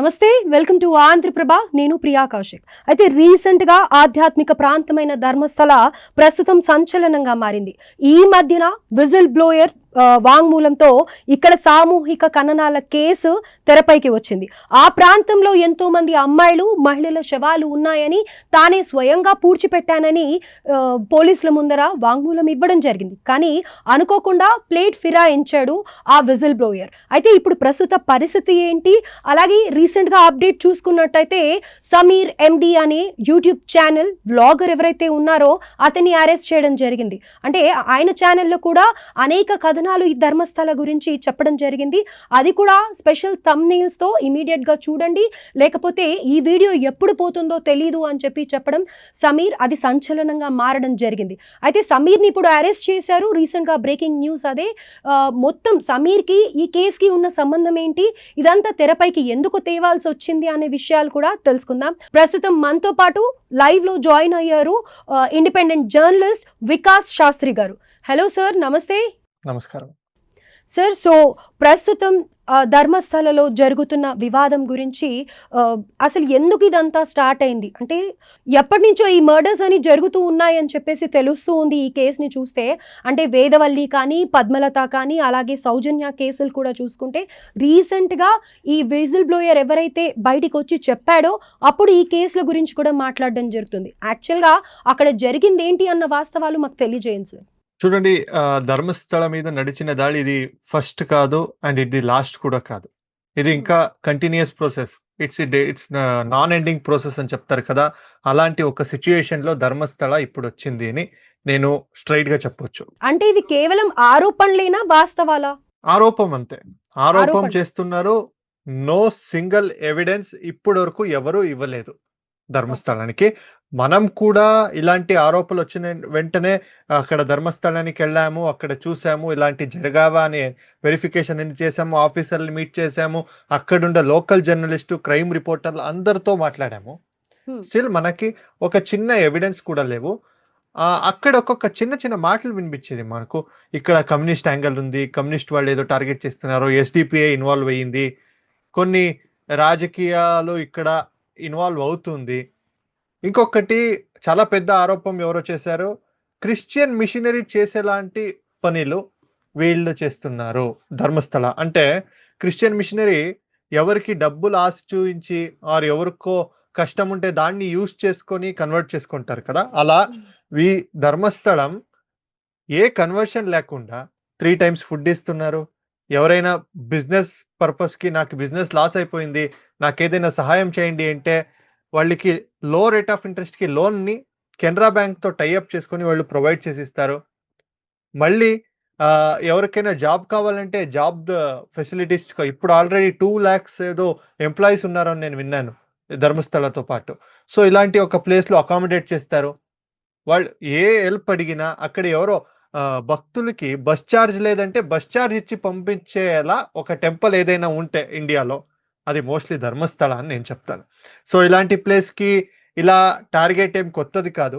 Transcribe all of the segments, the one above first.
నమస్తే, welcome to Andhraprabha. నేను ప్రియా కౌశిక్. అయితే రీసెంట్గా ఆధ్యాత్మిక ప్రాంతమైన ధర్మస్థల ప్రస్తుతం సంచలనంగా మారింది. ఈ మధ్యన విజిల్ బ్లోయర్ వాంగ్మూలంతో ఇక్కడ సామూహిక ఖననాల కేసు తెరపైకి వచ్చింది. ఆ ప్రాంతంలో ఎంతో మంది అమ్మాయిలు, మహిళల శవాలు ఉన్నాయని, తానే స్వయంగా పూడ్చిపెట్టానని పోలీసుల ముందర వాంగ్మూలం ఇవ్వడం జరిగింది. కానీ అనుకోకుండా ప్లేట్ ఫిరాయించాడు ఆ విజిల్ బ్లోయర్. అయితే ఇప్పుడు ప్రస్తుత పరిస్థితి ఏంటి? అలాగే రీసెంట్గా అప్డేట్ చూసుకున్నట్టయితే సమీర్ ఎండి అనే యూట్యూబ్ ఛానల్ వ్లాగర్ ఎవరైతే ఉన్నారో అతన్ని అరెస్ట్ చేయడం జరిగింది. అంటే ఆయన ఛానల్లో కూడా అనేక కథనాలు ఈ ధర్మస్థల గురించి చెప్పడం జరిగింది. అది కూడా స్పెషల్ థంబ్నెయిల్స్తో ఇమీడియట్గా చూడండి, లేకపోతే ఈ వీడియో ఎప్పుడు పోతుందో తెలీదు అని చెప్పడం సమీర్ అది సంచలనంగా మారడం జరిగింది. అయితే సమీర్ని ఇప్పుడు అరెస్ట్ చేశారు. రీసెంట్గా బ్రేకింగ్ న్యూస్ అదే. మొత్తం సమీర్కి ఈ కేసుకి ఉన్న సంబంధం ఏంటి, ఇదంతా తెరపైకి ఎందుకు తేవాల్సి వచ్చింది అనే విషయాలు కూడా తెలుసుకుందాం. ప్రస్తుతం మనతో పాటు లైవ్లో జాయిన్ అయ్యారు ఇండిపెండెంట్ జర్నలిస్ట్ వికాస్ శాస్త్రి గారు. హలో సార్, నమస్తే. నమస్కారం సార్. సో ప్రస్తుతం ధర్మస్థలలో జరుగుతున్న వివాదం గురించి అసలు ఎందుకు ఇదంతా స్టార్ట్ అయింది? అంటే ఎప్పటి నుంచో ఈ మర్డర్స్ అని జరుగుతూ ఉన్నాయని చెప్పేసి తెలుస్తూ ఉంది ఈ కేసుని చూస్తే. అంటే వేదవల్లి కానీ, పద్మలత కానీ, అలాగే సౌజన్య కేసులు కూడా చూసుకుంటే రీసెంట్గా ఈ విజిల్ బ్లోయర్ ఎవరైతే బయటికి వచ్చి చెప్పాడో అప్పుడు ఈ కేసుల గురించి కూడా మాట్లాడడం జరుగుతుంది. యాక్చువల్గా అక్కడ జరిగింది ఏంటి అన్న వాస్తవాలు మాకు తెలియజేయండి సార్. చూడండి, ధర్మస్థల మీద నడిచిన దాడి ఇది ఫస్ట్ కాదు అండ్ ఇది లాస్ట్ కూడా కాదు. ఇది ఇంకా continuous process. It's non ending process అని చెప్తారు కదా, అలాంటి ఒక సిచ్యుయేషన్ లో ధర్మస్థల ఇప్పుడు వచ్చింది అని నేను స్ట్రైట్ గా చెప్పొచ్చు. అంటే ఇవి కేవలం ఆరోపణలేనా, వాస్తవాలా? ఆరోపం అంతే. ఆరోపం చేస్తున్నారు. నో సింగిల్ ఎవిడెన్స్ ఇప్పటి వరకు ఎవరు ఇవ్వలేదు ధర్మస్థలానికి. మనం కూడా ఇలాంటి ఆరోపణలు వచ్చిన వెంటనే అక్కడ ధర్మస్థలానికి వెళ్ళాము, అక్కడ చూసాము, ఇలాంటి జరగావా అని వెరిఫికేషన్ చేసాము, ఆఫీసర్లు మీట్ చేసాము, అక్కడుండే లోకల్ జర్నలిస్టు, క్రైమ్ రిపోర్టర్లు అందరితో మాట్లాడాము. స్టిల్ మనకి ఒక చిన్న ఎవిడెన్స్ కూడా లేవు. అక్కడ ఒక్కొక్క చిన్న చిన్న మాటలు వినిపించేది మనకు. ఇక్కడ కమ్యూనిస్ట్ యాంగిల్ ఉంది, కమ్యూనిస్ట్ వాళ్ళు ఏదో టార్గెట్ చేస్తున్నారు, ఎస్డిపిఐ ఇన్వాల్వ్ అయ్యింది, కొన్ని రాజకీయాలు ఇక్కడ ఇన్వాల్వ్ అవుతుంది. ఇంకొకటి చాలా పెద్ద ఆరోపం ఎవరో చేశారు, క్రిస్టియన్ మిషనరీ చేసేలాంటి పనులు వీళ్ళు చేస్తున్నారు ధర్మస్థల. అంటే క్రిస్టియన్ మిషనరీ ఎవరికి డబ్బులు ఆశ చూపించి ఆర్ ఎవరికో కష్టం ఉంటే దాన్ని యూజ్ చేసుకొని కన్వర్ట్ చేసుకుంటారు కదా, అలా ధర్మస్థలం ఏ కన్వర్షన్ లేకుండా 3 times ఫుడ్ ఇస్తున్నారు. ఎవరైనా బిజినెస్ పర్పస్కి నాకు బిజినెస్ లాస్ అయిపోయింది, నాకేదైనా సహాయం చేయండి అంటే వాళ్ళకి లో రేట్ ఆఫ్ ఇంట్రెస్ట్కి లోన్ని కెనరా బ్యాంక్తో టైఅప్ చేసుకొని వాళ్ళు ప్రొవైడ్ చేసి ఇస్తారు. మళ్ళీ ఎవరికైనా జాబ్ కావాలంటే జాబ్ ఫెసిలిటీస్ ఇప్పుడు ఆల్రెడీ 2 lakhs ఏదో ఎంప్లాయీస్ ఉన్నారని నేను విన్నాను ధర్మస్థలతో పాటు. సో ఇలాంటి ఒక ప్లేస్లో అకామిడేట్ చేస్తారు. వాళ్ళు ఏ హెల్ప్ అడిగినా అక్కడ ఎవరో భక్తులకి బస్ ఛార్జ్ లేదంటే బస్ ఛార్జ్ ఇచ్చి పంపించేలా ఒక టెంపుల్ ఏదైనా ఉంటే ఇండియాలో అది మోస్ట్లీ ధర్మస్థల అని నేను చెప్తాను. సో ఇలాంటి ప్లేస్కి ఇలా టార్గెట్ ఏం కొత్తది కాదు.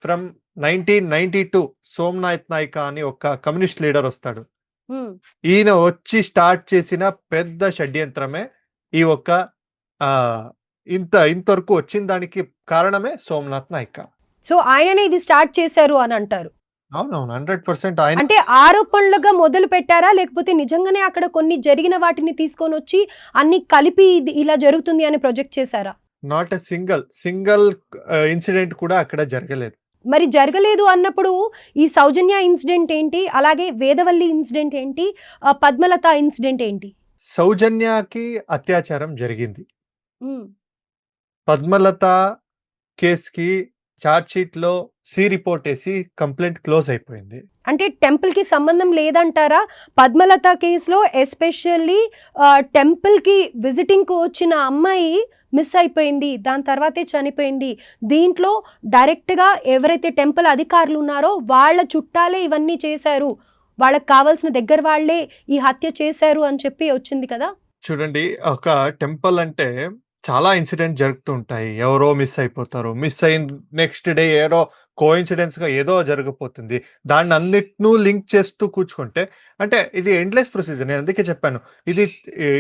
ఫ్రమ్ 1992 సోమనాథ్ నాయక అని ఒక కమ్యూనిస్ట్ లీడర్ వస్తాడు. ఈయన వచ్చి స్టార్ట్ చేసిన పెద్ద షడ్యంత్రమే ఈ ఒక్క ఇంతవరకు వచ్చిన దానికి కారణమే సోమనాథ్ నాయక. సో ఆయననే ఇది స్టార్ట్ చేశారు అని అంటారు. అవునవును, 100% ఆయన. అంటే ఆరోపణలుగా మొదలు పెట్టారా, లేకపోతే నిజంగానే అక్కడ కొన్ని జరిగిన వాటిని తీసుకొని వచ్చి అన్ని కలిపి ఇలా జరుగుతుంది అని ప్రొజెక్ట్ చేశారా? నాట్ ఎ సింగిల్ ఇన్సిడెంట్ కూడా అక్కడ జరగలేదు. మరి జరగలేదు అన్నప్పుడు ఈ సౌజన్య ఇన్సిడెంట్ ఏంటి, అలాగే వేదవల్లి ఇన్సిడెంట్ ఏంటి, పద్మలత ఇన్సిడెంట్ ఏంటి? సౌజన్యకి అత్యాచారం జరిగింది. పద్మలత కేసుకి చార్జ్ షీట్ లో సి రిపోర్ట్ వేసి కంప్లైంట్ క్లోజ్ అయిపోయింది. అంటే టెంపుల్ కి సంబంధం లేదంటారా? పద్మలత కేసులో ఎస్పెషల్లీ టెంపుల్ కి విజిటింగ్ కు వచ్చిన అమ్మాయి మిస్ అయిపోయింది, దాని తర్వాతే చనిపోయింది. దీంట్లో డైరెక్ట్ గా ఎవరైతే టెంపుల్ అధికారులు ఉన్నారో వాళ్ళ చుట్టాలే ఇవన్నీ చేశారు, వాళ్ళకి కావాల్సిన దగ్గర వాళ్ళే ఈ హత్య చేశారు అని చెప్పి వచ్చింది కదా. చూడండి, ఒక టెంపుల్ అంటే చాలా ఇన్సిడెంట్ జరుగుతూ ఉంటాయి. ఎవరో మిస్ అయిపోతారు, మిస్ అయిన నెక్స్ట్ డే ఎవరో కోఇన్సిడెన్స్ గా ఏదో జరగబోతుంది. దాన్ని అన్నిటినూ లింక్ చేస్తూ కూర్చుకుంటే అంటే ఇది ఎండ్లెస్ ప్రొసీజర్. నేను అందుకే చెప్పాను. ఇది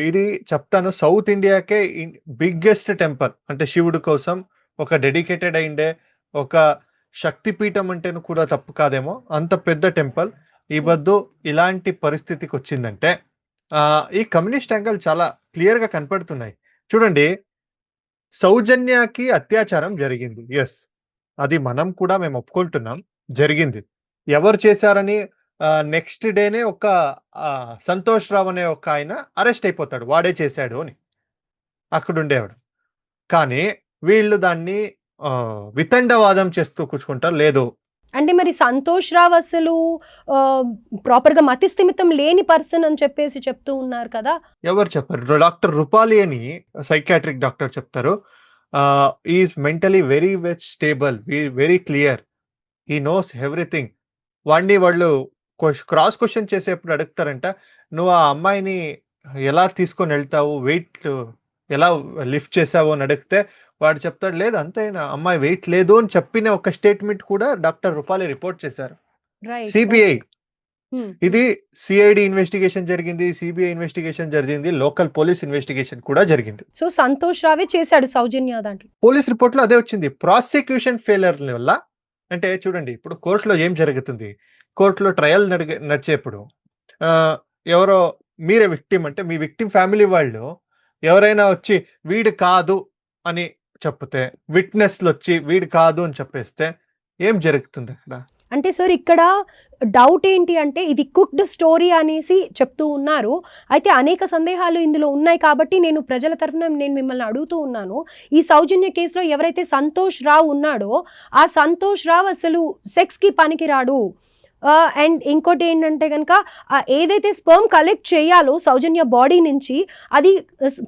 ఇది చెప్తాను, సౌత్ ఇండియాకే బిగ్గెస్ట్ టెంపుల్ అంటే శివుడి కోసం ఒక డెడికేటెడ్ అయిండే ఒక శక్తి పీఠం అంటేను కూడా తప్పు కాదేమో, అంత పెద్ద టెంపుల్ ఈ బద్దు ఇలాంటి పరిస్థితికి వచ్చిందంటే ఈ కమ్యూనిస్ట్ యాంగిల్ చాలా క్లియర్ గా కనపడుతున్నాయి. చూడండి, సౌజన్యకి అత్యాచారం జరిగింది. ఎస్, అది మనం కూడా మేము ఒప్పుకుంటున్నాం, జరిగింది. ఎవరు చేశారని నెక్స్ట్ డేనే ఒక సంతోష్ రావు అనే ఒక ఆయన అరెస్ట్ అయిపోతాడు, వాడే చేశాడు అని అక్కడ ఉండేవాడు. కానీ వీళ్ళు దాన్ని వితండవాదం చేస్తూ కూర్చుకుంటారు. లేదు, అంటే మరి సంతోష్ రావు అసలు ప్రాపర్గా మతి స్థిమితం లేని పర్సన్ అని చెప్పేసి చెప్తూ ఉన్నారు కదా. ఎవరు చెప్పారు? డాక్టర్ రూపాలి అని సైకాట్రిక్ డాక్టర్ చెప్తారు. Is mentally very which stable, very clear, he knows everything. వాళ్ళు క్రాస్ క్వశ్చన్ చేసేప్పుడు అడుగుతారంట, నువ్వు ఆ అమ్మాయిని ఎలా తీసుకొని వెళ్తావు, వెయిట్ ఎలా లిఫ్ట్ చేసావు అని అడిగితే వాడు చెప్తాడు, లేదు అంతేనా, అమ్మాయి వెయిట్ లేదు అని చెప్పిన ఒక స్టేట్మెంట్ కూడా డాక్టర్ రూపాలి రిపోర్ట్ చేశారు. సిబిఐ ఇది సిఐడి ఇన్వెస్టిగేషన్ జరిగింది, సిబిఐ ఇన్వెస్టిగేషన్ జరిగింది, లోకల్ పోలీస్ ఇన్వెస్టిగేషన్ కూడా జరిగింది. సో సంతోష్ రావే చేశాడు సౌజన్య దాంట్లో. పోలీస్ రిపోర్ట్ లో అదే వచ్చింది. ప్రాసిక్యూషన్ ఫెయిలర్ వల్ల. అంటే చూడండి, ఇప్పుడు కోర్టులో ఏం జరుగుతుంది, కోర్టులో ట్రయల్ నడిచేప్పుడు ఎవరో మీరే విక్టిమ్ అంటే మీ విక్టిమ్ ఫ్యామిలీ వాళ్ళు ఎవరైనా వచ్చి వీడు కాదు అని చెప్తే, విట్నెస్లు వచ్చి వీడు కాదు అని చెప్పేస్తే ఏం జరుగుతుంది అక్కడ? అంటే సార్ ఇక్కడ డౌట్ ఏంటి అంటే ఇది కుక్డ్ స్టోరీ అనేసి చెప్తూ ఉన్నారు. అయితే అనేక సందేహాలు ఇందులో ఉన్నాయి కాబట్టి నేను ప్రజల తరఫున నేను మిమ్మల్ని అడుగుతూ ఉన్నాను. ఈ సౌజన్య కేసులో ఎవరైతే సంతోష్ రావు ఉన్నాడో ఆ సంతోష్ రావు అసలు సెక్స్కి పనికిరాడు. అండ్ ఇంకోటి ఏంటంటే కనుక ఏదైతే స్పర్మ్ కలెక్ట్ చేయాలో సౌజన్య బాడీ నుంచి అది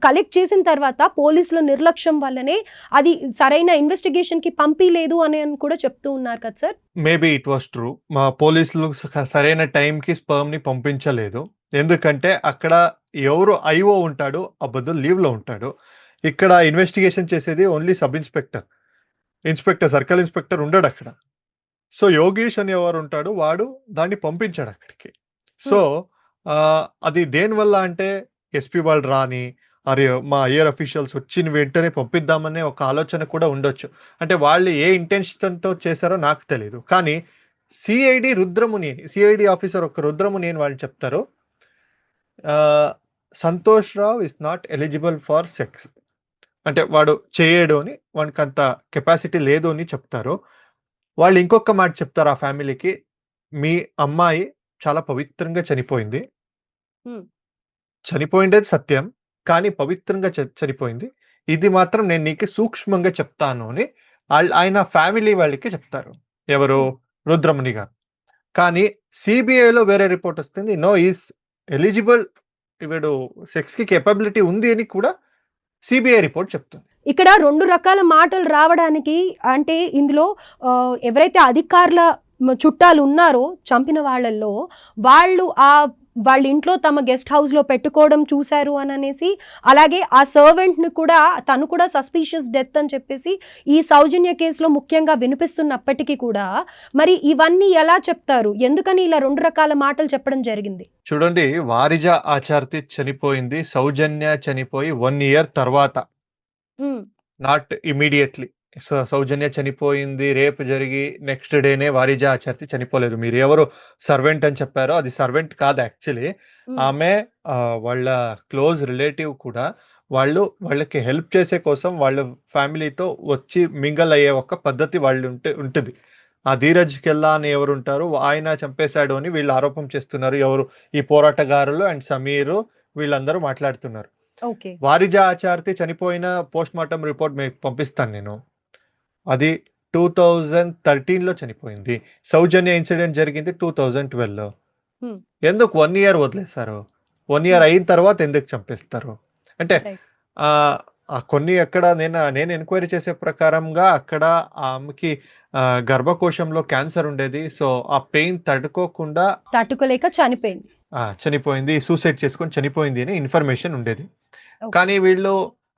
కలెక్ట్ చేసిన తర్వాత పోలీసుల నిర్లక్ష్యం వల్లనే అది సరైన ఇన్వెస్టిగేషన్కి పంపించలేదు అని కూడా చెప్తూ ఉన్నారు కదా sir. Maybe it was true. మా పోలీసులు సరైన టైంకి స్పర్మ్ ని పంపించలేదు. ఎందుకంటే అక్కడ ఎవరు ఐఓ ఉంటాడు, ఆ బదులు లీవ్ లో ఉంటాడు. ఇక్కడ ఇన్వెస్టిగేషన్ చేసేది only sub inspector, circle inspector ఉండడు అక్కడ. సో యోగేష్ అని ఎవరు ఉంటాడు, వాడు దాన్ని పంపించాడు అక్కడికి. సో అది దేనివల్ల అంటే ఎస్పీ వాళ్ళు రాని మా హైయర్ అఫీషియల్స్ వచ్చిన వెంటనే పంపిద్దామనే ఒక ఆలోచన కూడా ఉండొచ్చు. అంటే వాళ్ళు ఏ ఇంటెన్షన్తో చేశారో నాకు తెలియదు. కానీ సిఐడి ఆఫీసర్ ఒక రుద్రముని అని వాళ్ళు చెప్తారు, Santosh Rao is not eligible for sex, అంటే వాడు చేయడు అని, వాడికి అంత కెపాసిటీ లేదు అని చెప్తారు. వాళ్ళు ఇంకొక మాట చెప్తారు ఆ ఫ్యామిలీకి, మీ అమ్మాయి చాలా పవిత్రంగా చనిపోయింది, చనిపోయిండేది సత్యం, కానీ పవిత్రంగా చనిపోయింది, ఇది మాత్రం నేను నీకు సూక్ష్మంగా చెప్తాను అని ఆయన ఫ్యామిలీ వాళ్ళకి చెప్తారు. ఎవరు? రుద్రముని గారు. కానీ సిబిఐలో వేరే రిపోర్ట్ వస్తుంది, నో ఈస్ ఎలిజిబుల్, వీడు సెక్స్ కి కేపబిలిటీ ఉంది అని కూడా సిబిఐ రిపోర్ట్ చెప్తుంది. ఇక్కడ రెండు రకాల మాటలు రావడానికి అంటే ఇందులో ఎవరైతే అధికారుల చుట్టాలు ఉన్నారో చంపిన వాళ్ళల్లో వాళ్ళ ఇంట్లో తమ గెస్ట్ హౌస్లో పెట్టుకోవడం చూశారు అని అనేసి, అలాగే ఆ సర్వెంట్ని కూడా తను కూడా సస్పీషియస్ డెత్ అని చెప్పేసి ఈ సౌజన్య కేసులో ముఖ్యంగా వినిపిస్తున్నప్పటికీ కూడా మరి ఇవన్నీ ఎలా చెప్తారు? ఎందుకని ఇలా రెండు రకాల మాటలు చెప్పడం జరిగింది? చూడండి, వారిజ ఆచార్తి చనిపోయింది, సౌజన్య చనిపోయి 1 year తర్వాత, నాట్ ఇమీడియట్లీ. సౌజన్య చనిపోయింది, రేపు జరిగి నెక్స్ట్ డేనే వారిజ ఆచార్తి చనిపోలేదు. మీరు ఎవరు సర్వెంట్ అని చెప్పారో అది సర్వెంట్ కాదు యాక్చువల్లీ. ఆమె వాళ్ళ క్లోజ్ రిలేటివ్ కూడా. వాళ్ళకి హెల్ప్ చేసే కోసం వాళ్ళ ఫ్యామిలీతో వచ్చి మింగల్ అయ్యే ఒక పద్ధతి వాళ్ళు ఉంటుంది. ఆ ధీరజ్ కెల్లా అని ఎవరు ఉంటారు, ఆయన చంపేశాడు అని వీళ్ళు ఆరోపణ చేస్తున్నారు. ఎవరు? ఈ పోరాటగారులు అండ్ సమీరు వీళ్ళందరూ మాట్లాడుతున్నారు. వారిజ ఆచార్తి చనిపోయిన పోస్ట్ మార్టం రిపోర్ట్ మీకు పంపిస్తాను నేను. అది 2013లో చనిపోయింది. సౌజన్య ఇన్సిడెంట్ జరిగింది 2012లో. ఎందుకు 1 year వదిలేశారు? 1 year అయిన తర్వాత ఎందుకు చంపేస్తారు? అంటే కొన్ని అక్కడ నేను ఎంక్వైరీ చేసే ప్రకారంగా అక్కడ ఆమెకి గర్భకోశంలో క్యాన్సర్ ఉండేది. సో ఆ పెయిన్ తట్టుకోలేక చనిపోయింది, సూసైడ్ చేసుకొని చనిపోయింది అని ఇన్ఫర్మేషన్ ఉండేది. కానీ వీళ్ళు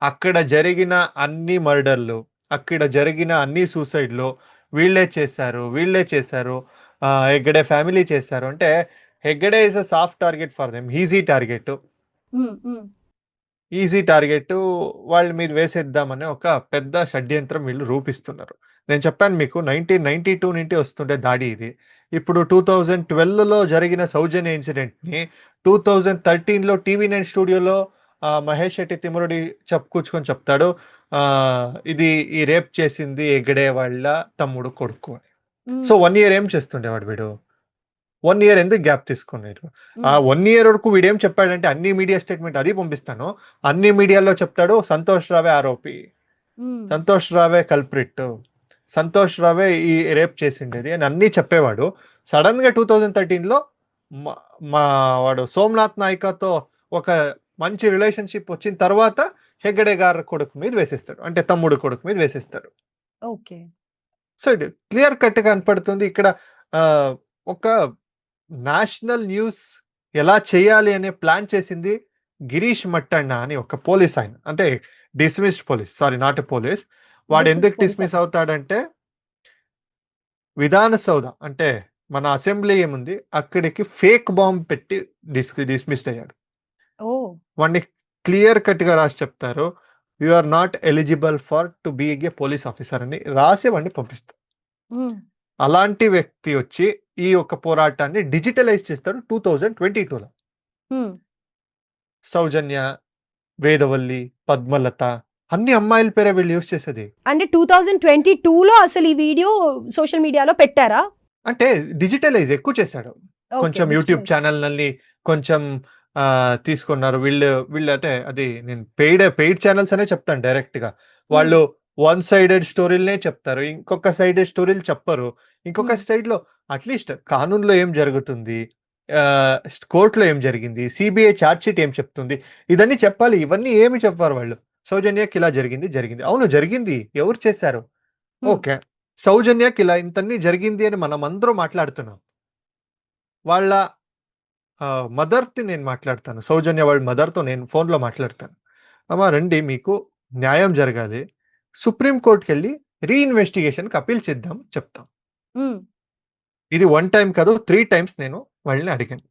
అక్కడ జరిగిన అన్ని మర్డర్లు, అక్కడ జరిగిన అన్ని సూసైడ్లో వీళ్ళే చేశారు, హెగ్డే ఫ్యామిలీ చేశారు అంటే Hegde is a soft target for them, easy target వాళ్ళ మీద వేసేద్దామని ఒక పెద్ద షడ్యంత్రం వీళ్ళు రూపిస్తున్నారు. నేను చెప్పాను మీకు 1992 నుండి వస్తుండే దాడి ఇది. ఇప్పుడు 2012లో జరిగిన సౌజన్య ఇన్సిడెంట్‌ని 2013లో టీవీ9 స్టూడియోలో మహేష్ శెట్టి తిమ్మరుడి కూర్చుకొని చెప్తాడు. ఇది ఈ రేప్ చేసింది హెగ్డే వాళ్ళ తమ్ముడు కొడుకు అని. సో 1 ఇయర్ ఏం చేస్తుండేవాడు వీడు? 1 ఇయర్ ఎందుకు గ్యాప్ తీసుకున్నారు? ఆ 1 ఇయర్ వరకు వీడేం చెప్పాడంటే అన్ని మీడియా స్టేట్మెంట్ అది పంపిస్తాను. అన్ని మీడియాలో చెప్తాడు సంతోష్ రావే ఆరోపి, సంతోష్ రావే కల్ప్రిట్, సంతోష్ రావే ఈ రేప్ చేసిండేది అని అన్నీ చెప్పేవాడు. సడన్ గా 2013లో మా వాడు సోమనాథ్ నాయకతో ఒక మంచి రిలేషన్షిప్ వచ్చిన తర్వాత హెగ్డే గారి కొడుకు మీద వేసేస్తాడు, అంటే తమ్ముడు కొడుకు మీద వేసేస్తాడు. ఓకే. సో ఇది క్లియర్ కట్ గా కనపడుతుంది ఇక్కడ. ఒక నేషనల్ న్యూస్ ఎలా చేయాలి అనే ప్లాన్ చేసింది గిరీష్ మట్టಣ್ణ అని ఒక పోలీస్ ఆయన, అంటే dismissed police, sorry not a police. వాడు ఎందుకు డిస్మిస్ అవుతాడంటే విధాన సౌధ అంటే మన అసెంబ్లీ ఏముంది అక్కడికి ఫేక్ బాంబ్ పెట్టి డిస్మిస్డ్ అయ్యాడు. వాడిని క్లియర్ కట్ గా రాసి చెప్తారు, you are not eligible for to be a police officer అని రాసి వాడిని పంపిస్తారు. అలాంటి వ్యక్తి వచ్చి ఈ యొక్క పోరాటాన్ని డిజిటలైజ్ చేస్తారు 2022లో. సౌజన్య, వేదవల్లి, పద్మలత అన్ని అమ్మాయిల పేరే వీళ్ళు యూజ్ చేసేది. అంటే 2022లో అసలు ఈ వీడియో సోషల్ మీడియాలో పెట్టారా? అంటే డిజిటలైజ్ ఎక్కువ చేశాడు. కొంచెం యూట్యూబ్ ఛానల్ ನಲ್ಲಿ కొంచెం తీసుకున్నారు వీళ్ళు అయితే అది నేను పెయిడ్ ఛానల్స్ అనే చెప్తాను డైరెక్ట్ గా. వాళ్ళు వన్ సైడెడ్ స్టోరీలనే చెప్తారు, ఇంకొక సైడెడ్ స్టోరీలు చెప్పరు. ఇంకొక సైడ్ లో అట్లీస్ట్ కానూన్లో ఏం జరుగుతుంది, కోర్టులో ఏం జరిగింది, సిబిఐ ఛార్జ్ షీట్ ఏం చెప్తుంది, ఇదన్నీ చెప్పాలి. ఇవన్నీ ఏమి చెప్పారు వాళ్ళు. సౌజన్యకి ఇలా జరిగింది, అవును జరిగింది, ఎవరు చేశారు, ఓకే. సౌజన్యకి ఇలా ఇంతన్నీ జరిగింది అని మనం అందరం మాట్లాడుతున్నాం. వాళ్ళ మదర్‌ని నేను మాట్లాడతాను. సౌజన్య వాళ్ళ మదర్‌తో నేను ఫోన్‌లో మాట్లాడతాను. అమ్మ రండి మీకు న్యాయం జరగాలి. సుప్రీం కోర్ట్‌కెళ్ళి రీఇన్వెస్టిగేషన్‌కి అప్పీల్ చేద్దాం చెప్తాం. ఇది 1 టైమ్ కాదు 3 టైమ్స్ నేను వాళ్ళని అడిగాను.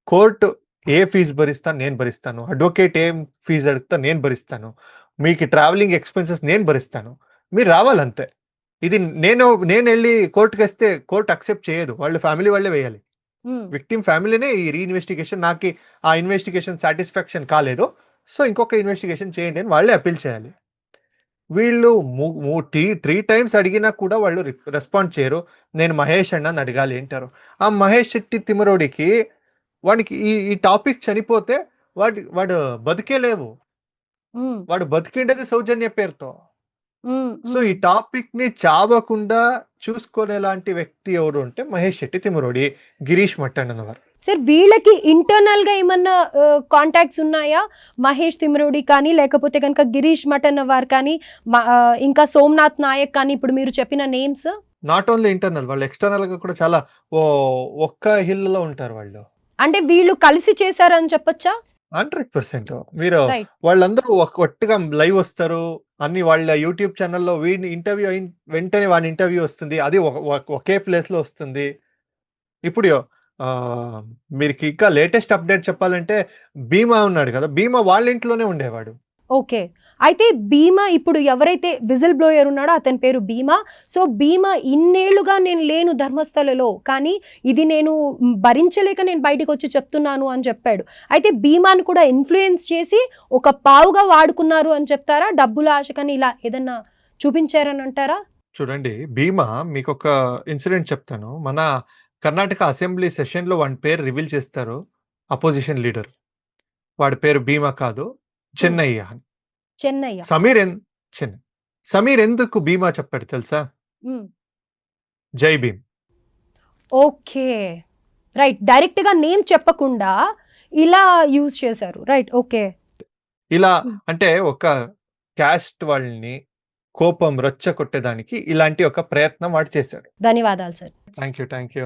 కోర్టు ఏ ఫీజు భరిస్తాను నేను భరిస్తాను. అడ్వకేట్ ఏం ఫీజు అడుగుతా నేను భరిస్తాను. మీకు ట్రావెలింగ్ ఎక్స్‌పెన్సెస్ నేను భరిస్తాను. మీరు రావాలంతే. ఇది నేనెళ్ళి కోర్టుకేస్తే కోర్ట్ అక్సెప్ట్ చేయదు. వాళ్ళ ఫ్యామిలీ వాళ్ళే వేయాలి. విక్టిమ్ ఫ్యామిలీనే ఈ రీఇన్వెస్టిగేషన్, నాకు ఆ ఇన్వెస్టిగేషన్ సాటిస్ఫాక్షన్ కాలేదు, సో ఇంకొక ఇన్వెస్టిగేషన్ చేయండి అని వాళ్ళే అప్పీల్ చేయాలి. వీళ్ళు 3 టైమ్స్ అడిగినా కూడా వాళ్ళు రెస్పాండ్ చేయరు. నేను మహేష్ అన్నని అడగాలి అంటారు. ఆ మహేష్ శెట్టి తిమ్మరోడికి వాడికి ఈ టాపిక్ చనిపోతే వాడు బతికే లేవు. వాడు బతికిండేది సౌజన్య పేరుతో. సో ఈ టాపిక్ ని చావకుండా చూసుకునేలాంటి వ్యక్తి ఎవరు అంటే మహేష్ శెట్టి తిమ్మరోడి, గిరీష్ మట్టన్ అన్నవారు. సార్ వీళ్ళకి ఇంటర్నల్ గా ఏమన్నా కాంటాక్ట్స్ ఉన్నాయా? మహేష్ తిమ్మరోడి కానీ లేకపోతే కనుక గిరీష్ మట్టన్ వారు కానీ ఇంకా సోమనాథ్ నాయక్ కానీ ఇప్పుడు మీరు చెప్పిన నేమ్స్? నాట్ ఓన్లీ ఇంటర్నల్, వాళ్ళు ఎక్స్టర్నల్ గా కూడా చాలా ఒక్క హిల్ లో ఉంటారు వాళ్ళు. అంటే వీళ్ళు కలిసి చేశారని చెప్పొచ్చా? 100% మీరు వాళ్ళందరూ ఒక్కటిగా లైవ్ వస్తారు అన్ని. వాళ్ళ యూట్యూబ్ ఛానల్లో వీడిని ఇంటర్వ్యూ అయిన వెంటనే వాడి ఇంటర్వ్యూ వస్తుంది, అది ఒకే ప్లేస్ లో వస్తుంది. ఇప్పుడు మీరు ఇంకా లేటెస్ట్ అప్డేట్ చెప్పాలంటే భీమా ఉన్నాడు కదా, భీమా వాళ్ళ ఇంట్లోనే ఉండేవాడు. ఓకే. అయితే భీమా ఇప్పుడు ఎవరైతే విజిల్ బ్లోయర్ ఉన్నాడో అతని పేరు భీమా. సో భీమా ఇన్నేళ్లుగా నేను లేను ధర్మస్థలలో, కానీ ఇది నేను భరించలేక నేను బయటకు వచ్చి చెప్తున్నాను అని చెప్పాడు. అయితే భీమాను కూడా ఇన్ఫ్లుయెన్స్ చేసి ఒక పావుగా వాడుకున్నారు అని చెప్తారా? డబ్బుల ఆశకని ఇలా ఏదన్నా చూపించారని అంటారా? చూడండి, భీమా మీకు ఒక ఇన్సిడెంట్ చెప్తాను. మన కర్ణాటక అసెంబ్లీ సెషన్ లో వాడి పేరు రివీల్ చేస్తారు, అపోజిషన్ లీడర్. వాడి పేరు భీమా కాదు, చెన్నయ్య అని. చెన్నయ్య. సమీర్ ఎందుకు భీమా చెప్పాడు తెలుసా? జై భీమ్. Okay, right. డైరెక్ట్ గా నేమ్ చెప్పకుండా ఇలా యూజ్ చేశారు, రైట్. ఓకే. ఇలా అంటే ఒక క్యాస్ట్ వాళ్ళని కోపం రచ్చ కొట్టేదానికి ఇలాంటి ఒక ప్రయత్నం వాడు చేశాడు. ధన్యవాదాలు సార్. Thank you.